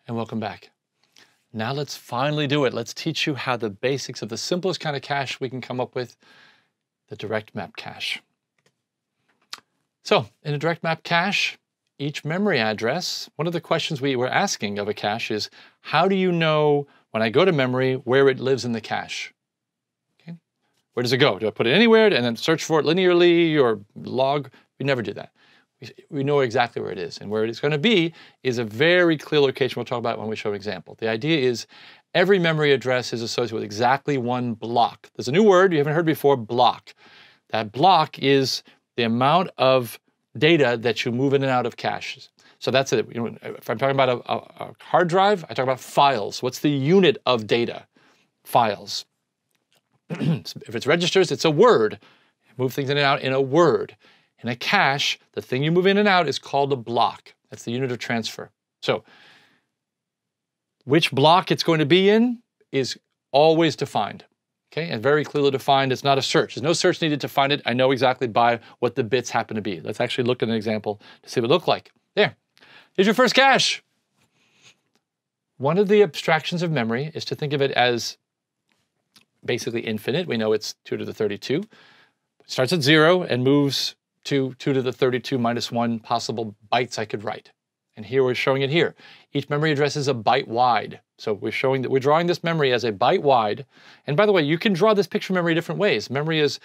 and welcome back. Now let's finally do it. Let's teach you how the basics of the simplest kind of cache we can come up with, the direct map cache. So in a direct map cache, each memory address, one of the questions we were asking of a cache is, how do you know when I go to memory where it lives in the cache? Okay. Where does it go? Do I put it anywhere and then search for it linearly or log? We never do that. We know exactly where it is, and where it is going to be is a very clear location we'll talk about when we show an example. The idea is every memory address is associated with exactly one block. There's a new word you haven't heard before, block. That block is the amount of data that you move in and out of caches. So that's it. You know, if I'm talking about a hard drive, I talk about files. What's the unit of data? Files. If it's registers, it's a word. Move things in and out in a word. In a cache, the thing you move in and out is called a block. That's the unit of transfer. So which block it's going to be in is always defined, okay? And very clearly defined. It's not a search. There's no search needed to find it. I know exactly by what the bits happen to be. Let's actually look at an example to see what it looks like. There. Here's your first cache. One of the abstractions of memory is to think of it as basically infinite. We know it's 2 to the 32. It starts at 0 and moves to 2 to the 32 minus 1 possible bytes I could write. And here we're showing it here. Each memory address is a byte wide. So we're showing that we're drawing this memory as a byte wide. And by the way, you can draw this picture memory different ways. Memory is,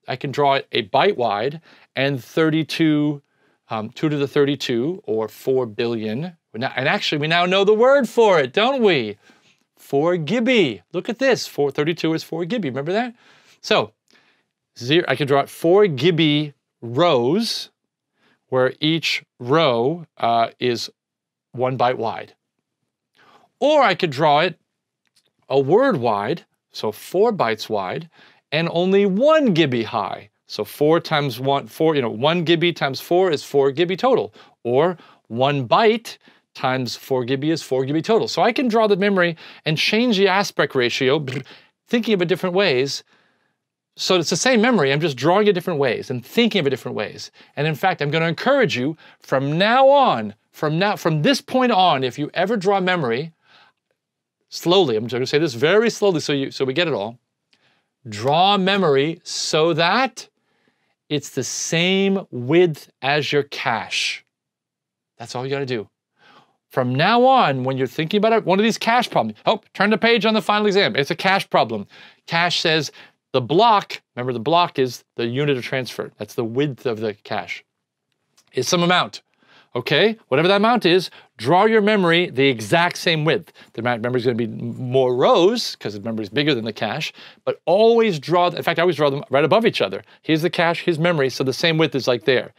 I can draw it a byte wide and 32, 2 to the 32 or 4 billion. And actually we now know the word for it, don't we? 4 GB. Look at this, 432 is 4 GB, remember that? So I can draw it 4 GB rows, where each row is 1 byte wide. Or I could draw it a word wide, so 4 bytes wide, and only 1 GB high. So 4 times 1, 4, 1 GB times 4 is 4 GB total. Or 1 byte times 4 GB is 4 GB total. So I can draw the memory and change the aspect ratio, thinking of it different ways. So it's the same memory, I'm just drawing it different ways and thinking of it different ways. And in fact, I'm going to encourage you from now on, from this point on, if you ever draw memory, slowly, I'm going to say this very slowly so we get it all, draw memory so that it's the same width as your cache. That's all you got to do. From now on, when you're thinking about one of these cache problems, turn the page on the final exam. It's a cache problem. Cache says, the block, remember the block is the unit of transfer. That's the width of the cache. Is some amount. Okay, whatever that amount is, draw your memory the exact same width. The memory is going to be more rows because the memory is bigger than the cache, but always draw, in fact, I always draw them right above each other. Here's the cache, here's memory, so the same width is like there.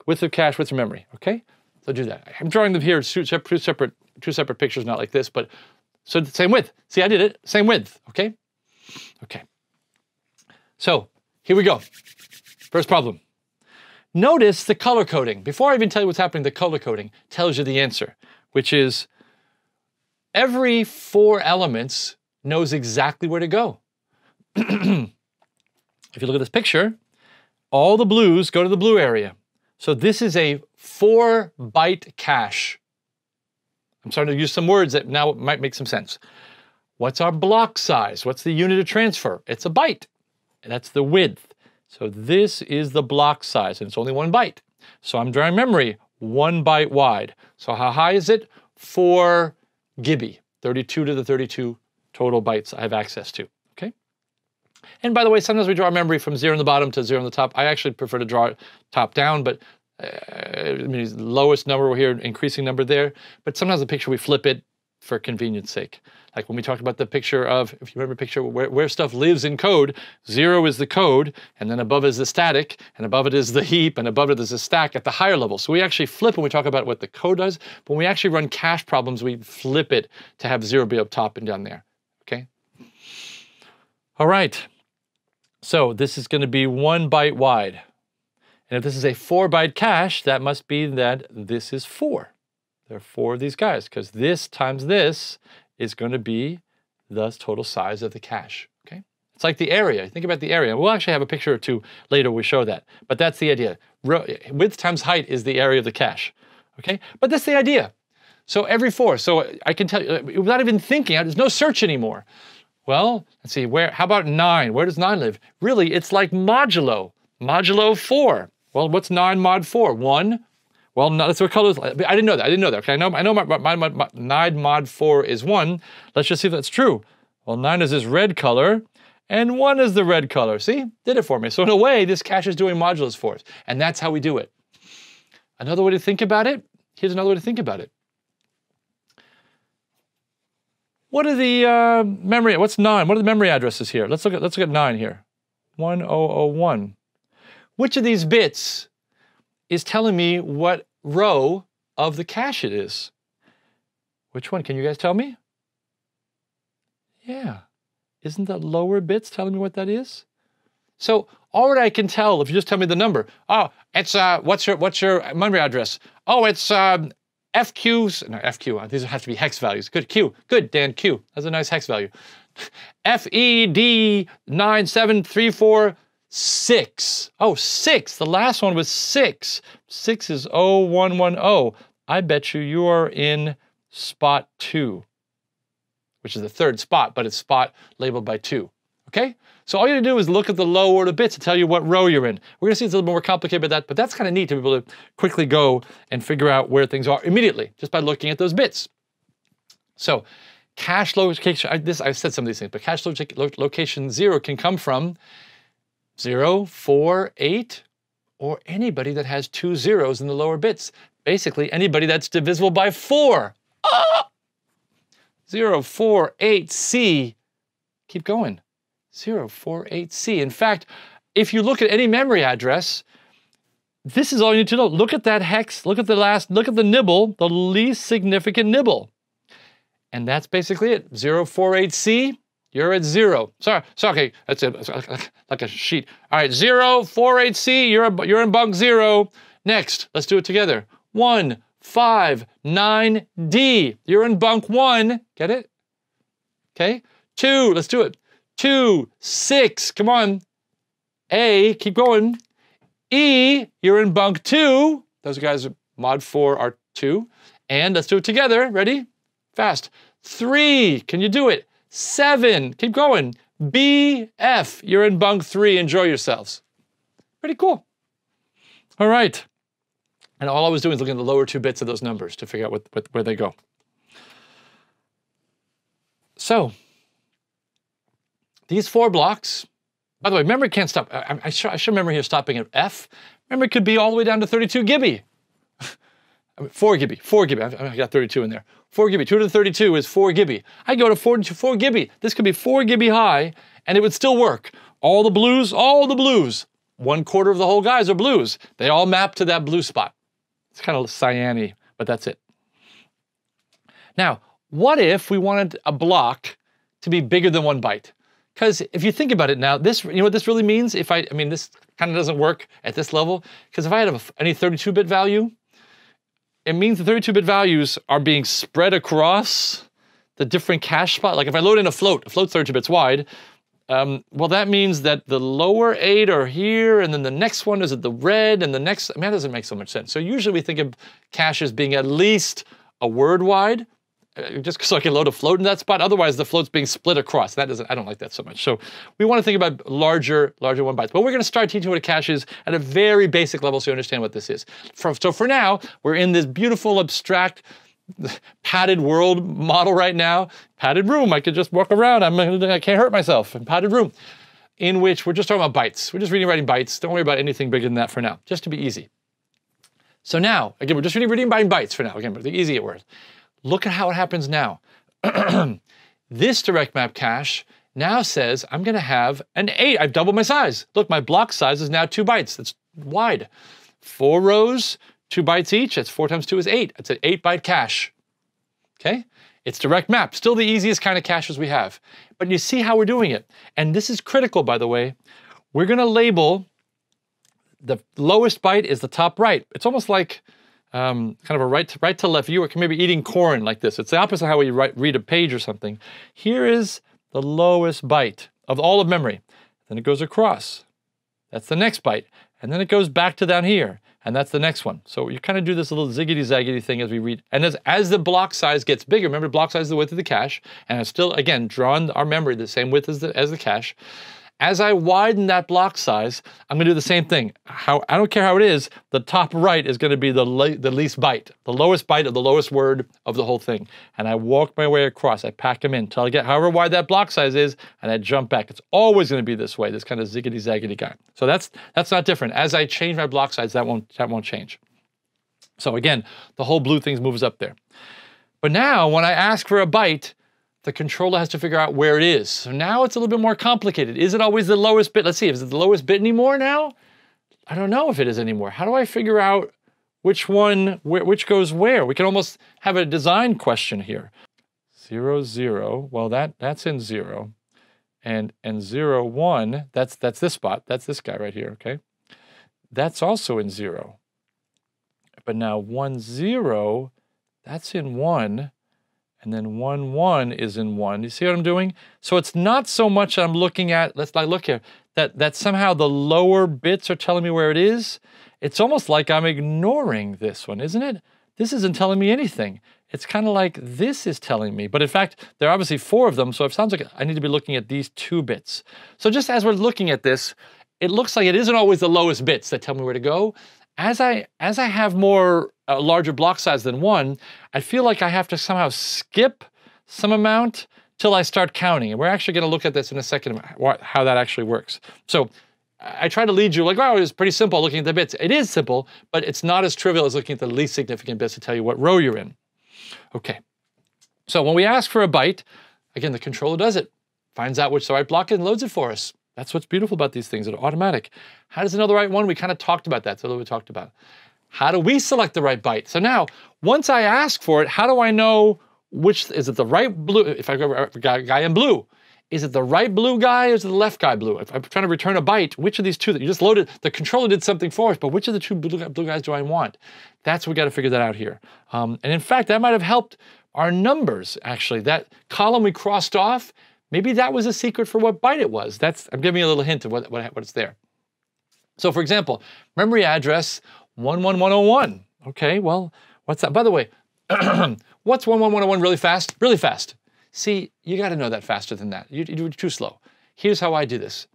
Width of cache, width of memory, okay? So do that. I'm drawing them here, two separate pictures, not like this, but so the same width. See, I did it, same width, okay? Okay. So here we go. First problem. Notice the color coding. Before I even tell you what's happening, the color coding tells you the answer, which is every 4 elements knows exactly where to go. If you look at this picture, all the blues go to the blue area. So this is a 4 byte cache. I'm starting to use some words that now might make some sense. What's our block size? What's the unit of transfer? It's a byte. And that's the width. So this is the block size, and it's only 1 byte. So I'm drawing memory 1 byte wide. So how high is it? 4 GB, 32 to the 32 total bytes I have access to, okay? And by the way, sometimes we draw memory from 0 on the bottom to 0 on the top. I actually prefer to draw it top down, but lowest number here, increasing number there. But sometimes the picture, we flip it for convenience sake. Like when we talked about the picture of, if you remember the picture where stuff lives in code, 0 is the code, and then above is the static, and above it is the heap, and above it is the stack at the higher level. So we actually flip when we talk about what the code does, but when we actually run cache problems, we flip it to have 0 be up top and down there, okay? All right, so this is gonna be 1 byte wide. And if this is a 4 byte cache, that must be that this is 4. There are 4 of these guys, because this times this is going to be the total size of the cache, okay? It's like the area. Think about the area. We'll actually have a picture or two later we show that, but that's the idea. Width times height is the area of the cache, okay? But that's the idea. So every 4. So I can tell you, without even thinking, there's no search anymore. Well, let's see, how about 9? Where does 9 live? Really, it's like modulo 4. Well, what's 9 mod 4? 1. Well, no, that's what color is. I didn't know that. Okay, I know my 9 mod 4 is 1. Let's just see if that's true. Well, 9 is this red color, and 1 is the red color. See? Did it for me. So in a way, this cache is doing modulus for us, and that's how we do it. Another way to think about it, here's another way to think about it. What are the memory, what's 9? What are the memory addresses here? Let's look at 9 here. 1001. Which of these bits is telling me what row of the cache it is? Which one? Can you guys tell me? Yeah. Isn't that lower bits telling me what that is? So already I can tell if you just tell me the number. Oh, it's what's your memory address? Oh, it's FQs, no, FQ, these have to be hex values. Good, Q, good, Dan, Q. That's a nice hex value. FED97346. Oh, 6, the last one was 6. 6 is 0110. I bet you are in spot 2, which is the 3rd spot, but it's spot labeled by 2, okay? So all you have to do is look at the low order bits to tell you what row you're in. We're gonna see it's a little more complicated than that, but that's kind of neat to be able to quickly go and figure out where things are immediately, just by looking at those bits. So cache location, I've said some of these things, but cache location 0 can come from 0, 4, 8, or anybody that has 2 zeros in the lower bits. Basically, anybody that's divisible by 4. Ah! 048C. Keep going. 048C. In fact, if you look at any memory address, this is all you need to know. Look at that hex, look at the nibble, the least significant nibble. And that's basically it. 048C, you're at 0. Sorry, okay, that's it. It's like a sheet. All right, 048C, you're in bunk 0. Next, let's do it together. 159D, you're in bunk 1. Get it? Okay. 2, let's do it. 2, 6, come on. A, keep going. E, you're in bunk 2. Those guys, mod 4 are 2. And let's do it together. Ready? Fast. 3, can you do it? 7, keep going. B, F, you're in bunk 3. Enjoy yourselves. Pretty cool. All right. And all I was doing is looking at the lower 2 bits of those numbers to figure out where they go. So, these 4 blocks, by the way, memory can't stop. I should remember here stopping at F. Memory could be all the way down to 32 GB. 4 GB. I got 32 in there. 4 GB. 2 to the 32 is 4 GB. I go to 4 GB. This could be 4 GB high, and it would still work. All the blues. 1/4 of the whole guys are blues. They all map to that blue spot. It's kind of cyan-y, but that's it. Now, what if we wanted a block to be bigger than 1 byte? Because if you think about it now, you know what this really means? I mean, this kind of doesn't work at this level, because if I had any 32-bit value, it means the 32-bit values are being spread across the different cache spots. Like if I load in a float's 32 bits wide, well, that means that the lower 8 are here, and then the next one is at the red, and the next, I mean, that doesn't make so much sense. So usually we think of caches being at least a word wide, just so I can load a float in that spot. Otherwise, the float's being split across. I don't like that so much. So we want to think about larger 1 bytes. But we're going to start teaching what a cache is at a very basic level so you understand what this is. So for now, we're in this beautiful, abstract, padded world model right now. Padded room. I could just walk around. I can't hurt myself. Padded room. In which we're just talking about bytes. We're just reading and writing bytes. Don't worry about anything bigger than that for now. Just to be easy. So now, again, we're just reading and writing bytes for now. Again, the easy word. Look at how it happens now. This direct map cache now says I'm going to have an 8. I've doubled my size. Look, my block size is now 2 bytes. That's wide. 4 rows, 2 bytes each. That's 4 times 2 is 8. It's an 8-byte cache. Okay? It's direct map. Still the easiest kind of caches we have. But you see how we're doing it. And this is critical, by the way. We're going to label the lowest byte is the top right. It's almost like kind of a right to left view. It can maybe eating corn like this. It's the opposite of how we read a page or something. Here is the lowest byte of all of memory. Then it goes across. That's the next byte. And then it goes back to down here. and that's the next one. So you kind of do this little ziggity-zaggity thing as we read. And as the block size gets bigger, remember block size is the width of the cache, and I've still, again, drawn our memory the same width as the cache. As I widen that block size, I'm gonna do the same thing. I don't care how it is, the top right is gonna be the least byte, the lowest byte of the lowest word of the whole thing. And I walk my way across, I pack them in till I get however wide that block size is, and I jump back. It's always gonna be this way, this kind of ziggity-zaggity guy. So that's not different. As I change my block size, that won't change. So again, the whole blue thing moves up there. But now, when I ask for a byte, the controller has to figure out where it is. So now it's a little bit more complicated. Is it always the lowest bit? Let's see, is it the lowest bit anymore now? I don't know if it is anymore. How do I figure out which one, which goes where? We can almost have a design question here. 0, 0, well that's in 0. And 0, 1, that's this spot, that's this guy right here, okay? That's also in 0. But now 1, 0, that's in 1. And then 1, 1 is in 1. You see what I'm doing? So it's not so much I'm looking at, let's look here, that somehow the lower bits are telling me where it is. It's almost like I'm ignoring this one, isn't it? This isn't telling me anything. It's kind of like this is telling me. But in fact, there are obviously 4 of them, so it sounds like I need to be looking at these 2 bits. So just as we're looking at this, it looks like it isn't always the lowest bits that tell me where to go. As I have more larger block size than 1, I feel like I have to somehow skip some amount till I start counting. And we're actually going to look at this in a second, how that actually works. So I try to lead you like, wow, it's pretty simple looking at the bits. It is simple, but it's not as trivial as looking at the least significant bits to tell you what row you're in. Okay, so when we ask for a byte, again, the controller does it. Finds out which the right block is and loads it for us. That's what's beautiful about these things, they're automatic. How does it know the right one? We kind of talked about that, so we talked about. How do we select the right byte? So now, once I ask for it, how do I know which, is it the right blue, if I go a guy in blue, is it the right blue guy or is it the left guy blue? If I'm trying to return a byte, which of these two that you just loaded, the controller did something for us, but which of the 2 blue guys do I want? That's what we got to figure that out here. And in fact, that might have helped our numbers, actually. That column we crossed off, maybe that was a secret for what byte it was. I'm giving you a little hint of what's there. So for example, memory address 11101. Okay, well, what's that? By the way, what's 11101 really fast? Really fast. See, you got to know that faster than that. You do it too slow. Here's how I do this.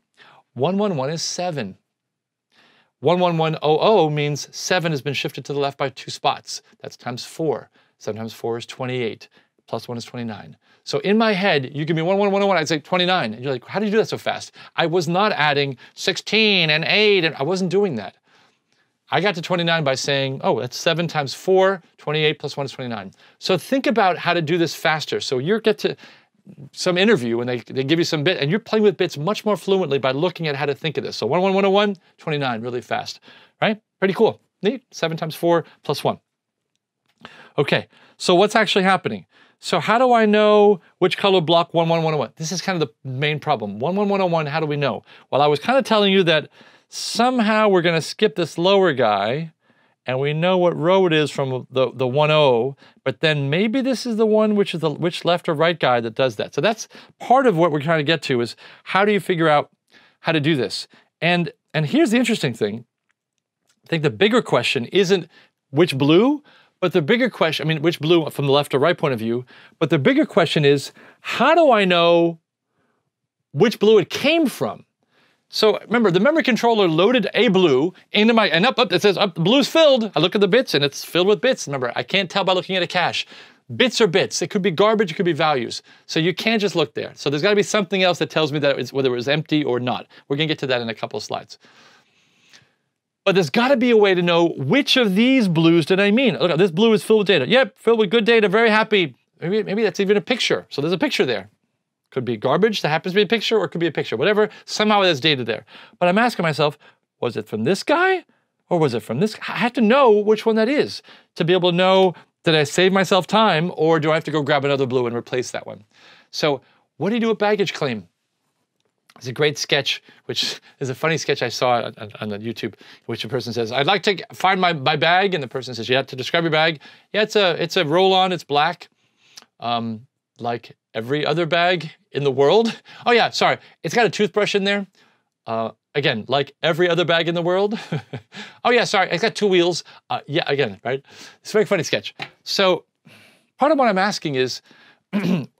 111 is 7. 11100 means 7 has been shifted to the left by 2 spots. That's times 4. 7 times 4 is 28. Plus 1 is 29. So in my head, you give me 11101, I'd say 29. And you're like, how do you do that so fast? I was not adding 16 and 8, and I wasn't doing that. I got to 29 by saying, oh, that's 7 times 4, 28 plus 1 is 29. So think about how to do this faster. So you get to some interview and they give you some bit, and you're playing with bits much more fluently by looking at how to think of this. So 11101, 29, really fast, right? Pretty cool. Neat. 7 times 4 plus 1. Okay, so what's actually happening? So how do I know which color block 11101? This is kind of the main problem. 11101, how do we know? Well, I was kind of telling you that somehow we're going to skip this lower guy, and we know what row it is from the 10, but then maybe this is the one which is which left or right guy that does that. So that's part of what we're trying to get to, is how do you figure out how to do this? And here's the interesting thing. I think the bigger question isn't which blue, but the bigger question, I mean, which blue from the left or right point of view, but the bigger question is, how do I know which blue it came from? So remember, the memory controller loaded a blue into my, and up it says, up, the blue's filled. I look at the bits and it's filled with bits. Remember, I can't tell by looking at a cache. Bits are bits. It could be garbage, it could be values. So you can't just look there. So there's gotta be something else that tells me that it's, whether it was empty or not. We're gonna get to that in a couple of slides. But there's got to be a way to know which of these blues did I mean. Look, this blue is filled with data. Yep, filled with good data, very happy. Maybe that's even a picture. So there's a picture there. Could be garbage that happens to be a picture, or it could be a picture. Whatever, somehow there's data there. But I'm asking myself, was it from this guy? Or was it from this guy? I have to know which one that is to be able to know, did I save myself time, or do I have to go grab another blue and replace that one? So what do you do with baggage claim? It's a great sketch, which is a funny sketch I saw on the YouTube, in which a person says, I'd like to find my bag, and the person says, yeah, to describe your bag, yeah, it's a roll-on, it's black, like every other bag in the world. Oh yeah, sorry, it's got a toothbrush in there. again, like every other bag in the world. Oh yeah, sorry, it's got 2 wheels. Yeah, again, right? It's a very funny sketch. So part of what I'm asking is,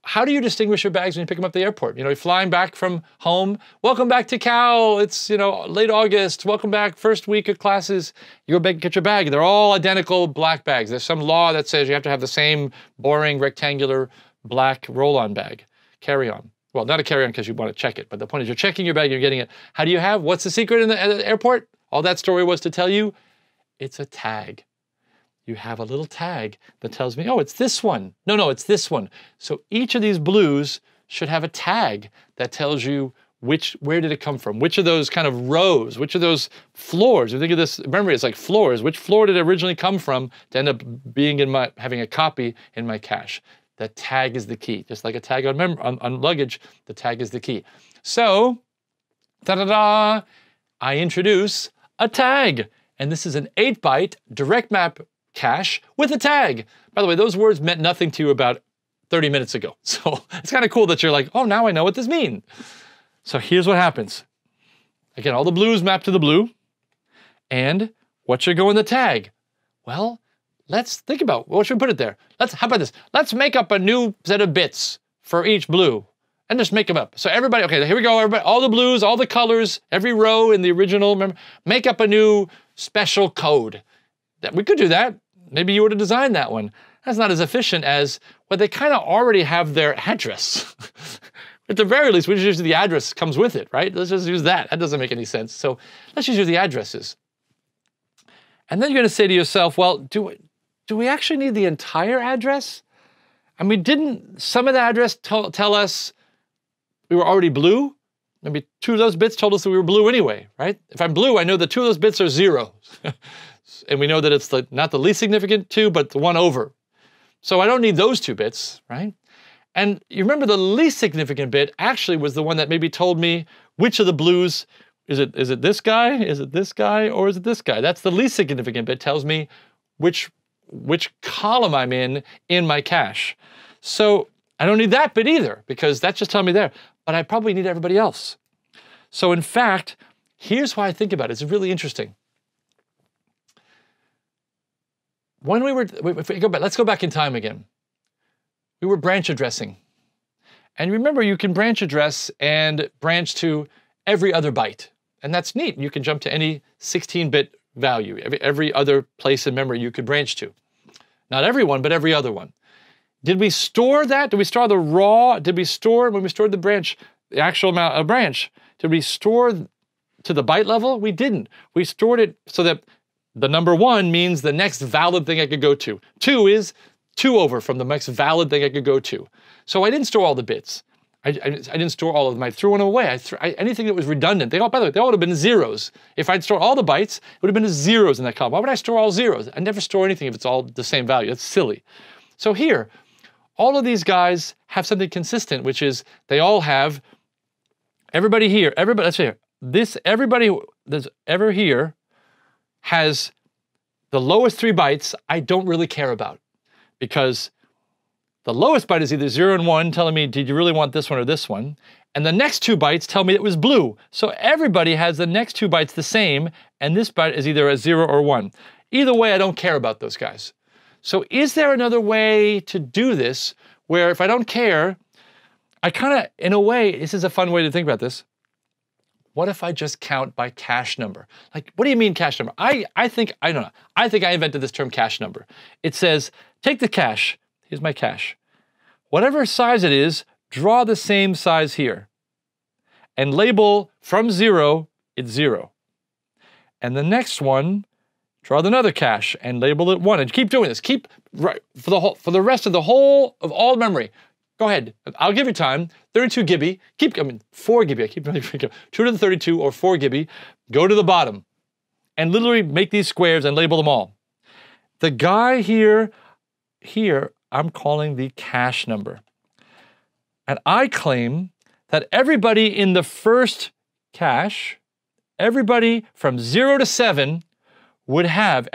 how do you distinguish your bags when you pick them up at the airport? You know, you're flying back from home. Welcome back to Cal. It's, you know, late August. Welcome back, first week of classes. You go back and get your bag. They're all identical black bags. There's some law that says you have to have the same boring rectangular black roll-on bag, carry-on. Well, not a carry-on because you want to check it, but the point is you're checking your bag, you're getting it. How do you have? What's the secret at the airport? All that story was to tell you, it's a tag. You have a little tag that tells me, oh, it's this one. No, it's this one. So each of these blues should have a tag that tells you where did it come from? Which of those kind of rows, which of those floors, you think of this, remember it's like floors, which floor did it originally come from to end up being having a copy in my cache? The tag is the key. Just like a tag on luggage, the tag is the key. So, ta-da-da, I introduce a tag. And this is an 8-byte direct map cache with a tag. By the way, those words meant nothing to you about 30 minutes ago. So it's kind of cool that you're like, oh, now I know what this means. So here's what happens. Again, all the blues map to the blue. And what should go in the tag? Well, let's think about, what should we put it there? How about this? Let's make up a new set of bits for each blue and just make them up. So everybody, okay, here we go, everybody, all the blues, all the colors, every row in the original, remember, make up a new special code. We could do that. Maybe you would have designed that one. That's not as efficient as, well, they kind of already have their address. At the very least, we just use the address comes with it, right? Let's just use that. That doesn't make any sense. So let's just use the addresses. And then you're gonna say to yourself, well, do we actually need the entire address? I mean, didn't some of the address tell us we were already blue? Maybe 2 of those bits told us that we were blue anyway, right? If I'm blue, I know that 2 of those bits are 0. And we know that it's not the least significant 2, but the one over. So I don't need those 2 bits, right? And you remember the least significant bit actually was the one that maybe told me which of the blues, is it this guy, is it this guy, or is it this guy? That's the least significant bit, tells me which column I'm in my cache. So I don't need that bit either, because that's just telling me there, but I probably need everybody else. So in fact, here's why I think about it. It's really interesting. When let's go back in time again. We were branch addressing. And remember, you can branch address and branch to every other byte. And that's neat. You can jump to any 16-bit value, every other place in memory you could branch to. Not every one, but every other one. Did we store that? Did we store the raw? Did we store, when we stored the branch, the actual amount of branch, did we store to the byte level? We didn't. We stored it so that the number 1 means the next valid thing I could go to. 2 is 2 over from the next valid thing I could go to. So I didn't store all the bits. I didn't store all of them. I threw one away. Anything that was redundant, by the way, they all would have been zeros. If I'd stored all the bytes, it would have been zeros in that column. Why would I store all zeros? I never store anything if it's all the same value. That's silly. So here, all of these guys have something consistent, which is they all have, everybody that's here. Everybody that's ever here has the lowest 3 bytes I don't really care about, because the lowest byte is either 0 and 1 telling me, did you really want this one or this one? And the next 2 bytes tell me it was blue. So everybody has the next 2 bytes the same, and this byte is either a 0 or 1. Either way, I don't care about those guys. So is there another way to do this where if I don't care, I kind of, in a way, this is a fun way to think about this. What if I just count by cache number? Like, what do you mean cache number? I think I invented this term cache number. It says, take the cache, here's my cache. Whatever size it is, draw the same size here. And label from 0, it's 0. And the next one, draw another cache and label it 1. And keep doing this. Keep, right, for the rest of all memory. Go ahead, I'll give you time. 32 GB, 4 GB, I keep 2 to the 32 or 4 GB, go to the bottom and literally make these squares and label them all. The guy here, I'm calling the cache number. And I claim that everybody in the first cache, everybody from 0 to 7 would have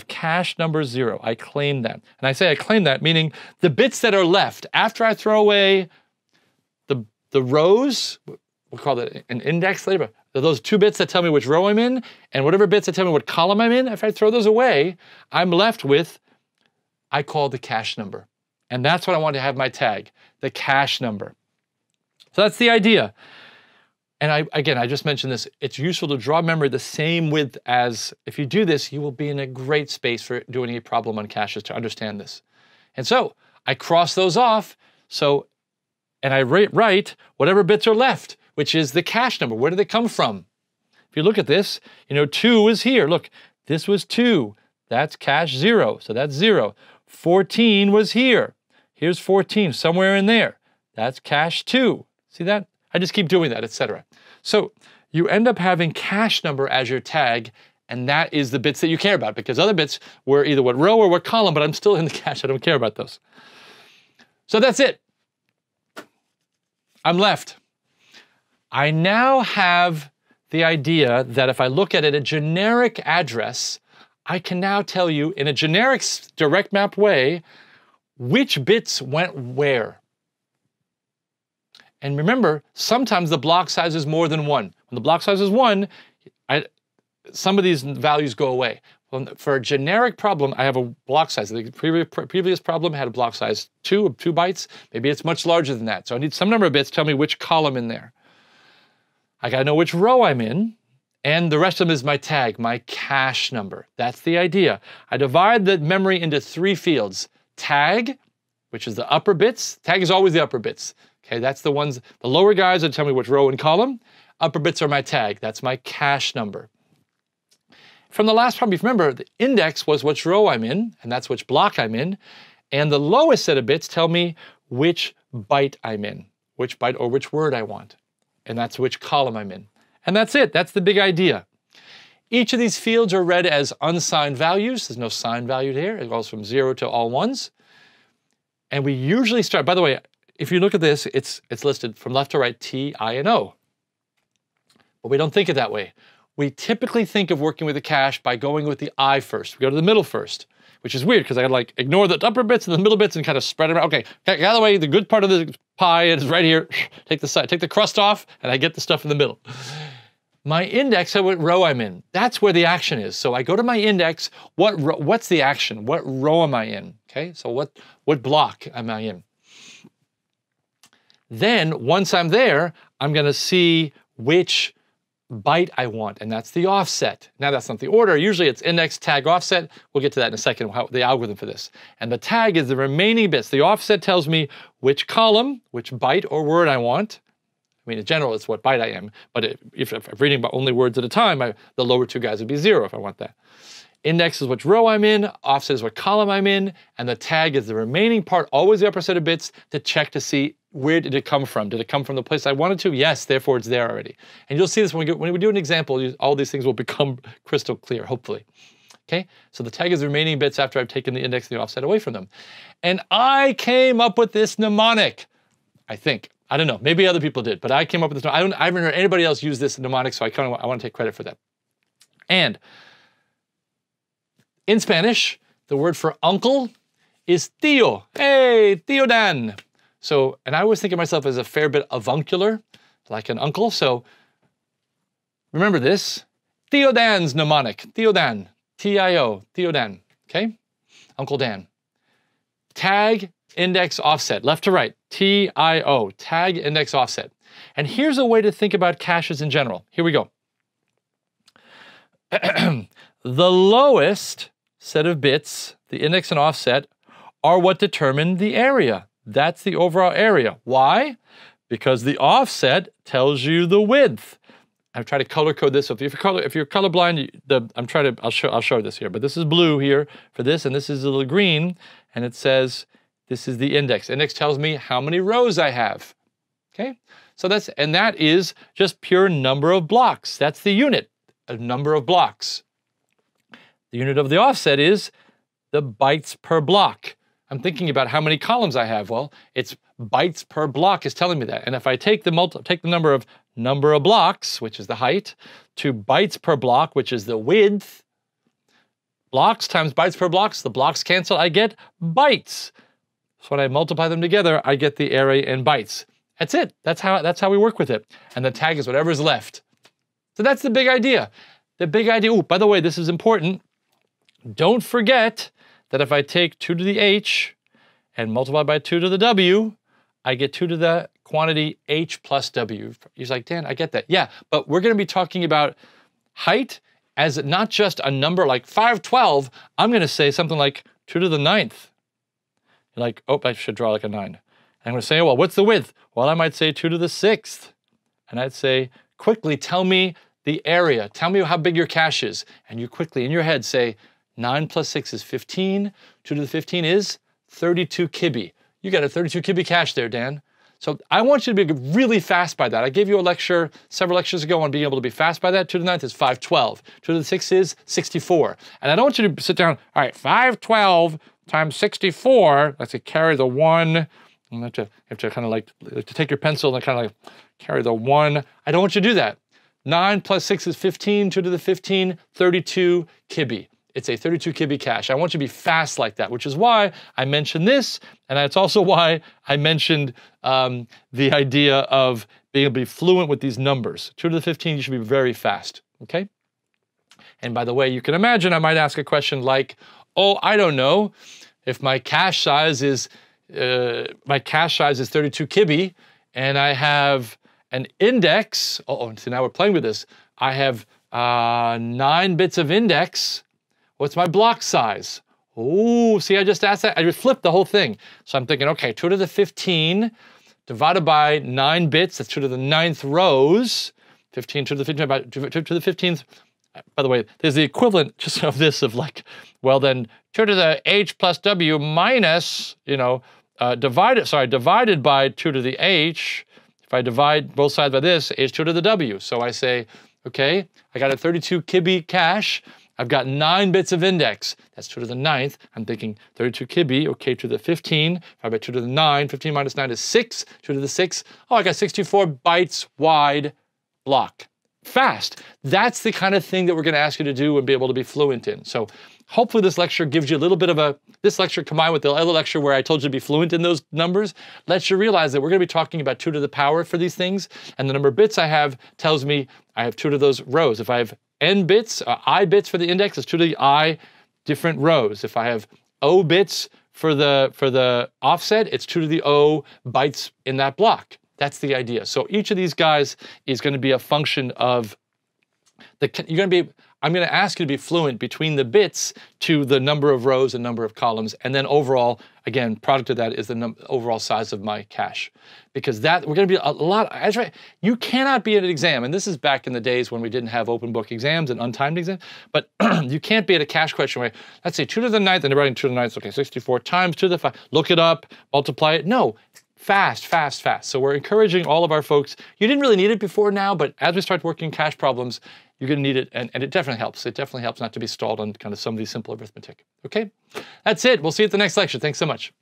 cache number 0. I claim that. And I say I claim that, meaning the bits that are left after I throw away the rows, we'll call it an index later. Those 2 bits that tell me which row I'm in, and whatever bits that tell me what column I'm in, if I throw those away, I'm left with, I call the cache number. And that's what I want to have my tag, the cache number. So that's the idea. And again, I just mentioned this, it's useful to draw memory the same width as, if you do this, you will be in a great space for doing a problem on caches to understand this. And so I cross those off, and I write whatever bits are left, which is the cache number. Where did they come from? If you look at this, 2 is here. Look, this was 2. That's cache 0, so that's 0. 14 was here. Here's 14, somewhere in there. That's cache 2. See that? I just keep doing that, etc. So you end up having cache number as your tag, and that is the bits that you care about, because other bits were either what row or what column, but I'm still in the cache, I don't care about those. So that's it. I'm left. I now have the idea that if I look at it, a generic address, I can now tell you in a generic direct map way, which bits went where. And remember, sometimes the block size is more than 1. When the block size is 1, some of these values go away. Well, for a generic problem, I have a block size. The previous problem had a block size 2 bytes. Maybe it's much larger than that. So I need some number of bits to tell me which column in there. I gotta know which row I'm in, and the rest of them is my tag, my cache number. That's the idea. I divide the memory into 3 fields. Tag, which is the upper bits. Tag is always the upper bits. Okay, that's the ones, the lower guys that tell me which row and column. Upper bits are my tag. That's my cache number. From the last problem, if you remember, the index was which row I'm in, and that's which block I'm in. And the lowest set of bits tell me which byte I'm in, which byte or which word I want. And that's which column I'm in. And that's it. That's the big idea. Each of these fields are read as unsigned values. There's no signed value here. It goes from 0 to all ones. And we usually start, by the way, if you look at this, it's listed from left to right, T, I, and O. But we don't think it that way. We typically think of working with the cache by going with the I first. We go to the middle first, which is weird because I gotta ignore the upper bits and the middle bits and kind of spread them out. Okay, by the way, the good part of the pie is right here. Take the crust off, and I get the stuff in the middle. My index, what row I'm in. That's where the action is. So I go to my index. What's the action? What row am I in? Okay, so what block am I in? Then, once I'm there, I'm gonna see which byte I want, and that's the offset. Now that's not the order. Usually it's index, tag, offset. We'll get to that in a second, the algorithm for this. And the tag is the remaining bits. The offset tells me which column, which byte or word I want. I mean, in general, it's what byte I am. But if I'm reading about only words at a time, the lower 2 guys would be 0 if I want that. Index is which row I'm in, offset is what column I'm in, and the tag is the remaining part, always the upper set of bits, to check to see where did it come from. Did it come from the place I wanted to? Yes, therefore it's there already. And you'll see this when we do an example, all these things will become crystal clear, hopefully. Okay, so the tag is the remaining bits after I've taken the index and the offset away from them. And I came up with this mnemonic, I think. I don't know, maybe other people did, but I came up with this. I haven't heard anybody else use this mnemonic, so I want to take credit for that. And in Spanish, the word for uncle is tío. Hey, tío Dan. So, and I always think of myself as a fair bit avuncular, like an uncle. So remember this, Tío Dan's mnemonic, Tío Dan, T-I-O, Tío Dan, okay? Uncle Dan. Tag, index, offset, left to right, T-I-O, tag, index, offset. And here's a way to think about caches in general. Here we go. The lowest set of bits, the index and offset, are what determine the area. That's the overall area. Why? Because the offset tells you the width. I've tried to color code this. So if you're colorblind, I'll show this here. But this is blue here for this, and this is a little green, and it says this is the index. Index tells me how many rows I have. Okay, so that is just pure number of blocks. That's the unit, a number of blocks. The unit of the offset is the bytes per block. I'm thinking about how many columns I have. Well, it's bytes per block is telling me that. And if I take the number of blocks, which is the height, to bytes per block, which is the width, blocks times bytes per blocks, the blocks cancel, I get bytes. So when I multiply them together, I get the area in bytes. That's it. That's how we work with it. And the tag is whatever's left. So that's the big idea. The big idea, oh, by the way, this is important. Don't forget that if I take 2 to the h and multiply by 2 to the w, I get 2 to the quantity h plus w. He's like, Dan, I get that. Yeah, but we're going to be talking about height as not just a number like 512. I'm going to say something like 2 to the 9th. You're like, oh, I should draw like a 9. And I'm going to say, well, what's the width? Well, I might say 2 to the 6th. And I'd say, quickly tell me the area. Tell me how big your cache is. And you quickly, in your head, say, 9 plus 6 is 15. 2 to the 15 is 32 kibi. You got a 32 kibi cache there, Dan. So I want you to be really fast by that. I gave you a lecture several lectures ago on being able to be fast by that. 2 to the 9th is 512. 2 to the 6th is 64. And I don't want you to sit down, all right, 512 times 64, let's say carry the 1. You have to kind of like to take your pencil and kind of like carry the 1. I don't want you to do that. 9 plus 6 is 15. 2 to the 15, 32 kibi. It's a 32 kibi cache. I want you to be fast like that, which is why I mentioned this, and it's also why I mentioned the idea of being able to be fluent with these numbers. 2 to the 15, you should be very fast, okay? And by the way, you can imagine I might ask a question like, oh, I don't know, if my cache size is 32 kibi, and I have an index, so now we're playing with this, I have 9 bits of index. What's my block size? Oh, see, I just asked that. I just flipped the whole thing. So I'm thinking, okay, 2 to the 15 divided by 9 bits, that's 2 to the 9th rows. 15 to the 15, by 2 to the 15th. By the way, there's the equivalent just of this of like, well then 2 to the h plus w minus, divided by 2 to the h. If I divide both sides by this, h 2 to the w. So I say, okay, I got a 32 kibi cache. I've got 9 bits of index. That's 2 to the 9th. I'm thinking 32 kibi, okay, 2 to the 15. If I bet 2 to the 9, 15 minus 9 is 6. 2 to the 6, oh, I got 64 bytes wide block. Fast. That's the kind of thing that we're going to ask you to do and be able to be fluent in. So hopefully this lecture gives you a little bit of this lecture combined with the other lecture where I told you to be fluent in those numbers, lets you realize that we're going to be talking about 2 to the power for these things. And the number of bits I have tells me I have 2 to those rows. If I have n bits, I bits for the index, it's 2 to the I different rows. If I have O bits for the offset, it's 2 to the O bytes in that block. That's the idea. So each of these guys is going to be a function of I'm going to ask you to be fluent between the bits to the number of rows and number of columns, and then overall, again, product of that is the overall size of my cache. Because that, we're going to be a lot, you cannot be at an exam, and this is back in the days when we didn't have open book exams and untimed exams, but you can't be at a cache question where, let's say 2 to the 9th, and they're writing 2 to the 9th, okay, 64 times 2 to the 5, look it up, multiply it. No. Fast, fast, fast. So we're encouraging all of our folks. You didn't really need it before now, but as we start working cache problems, you're going to need it, and it definitely helps. It definitely helps not to be stalled on kind of some of these simple arithmetic. Okay? That's it. We'll see you at the next lecture. Thanks so much.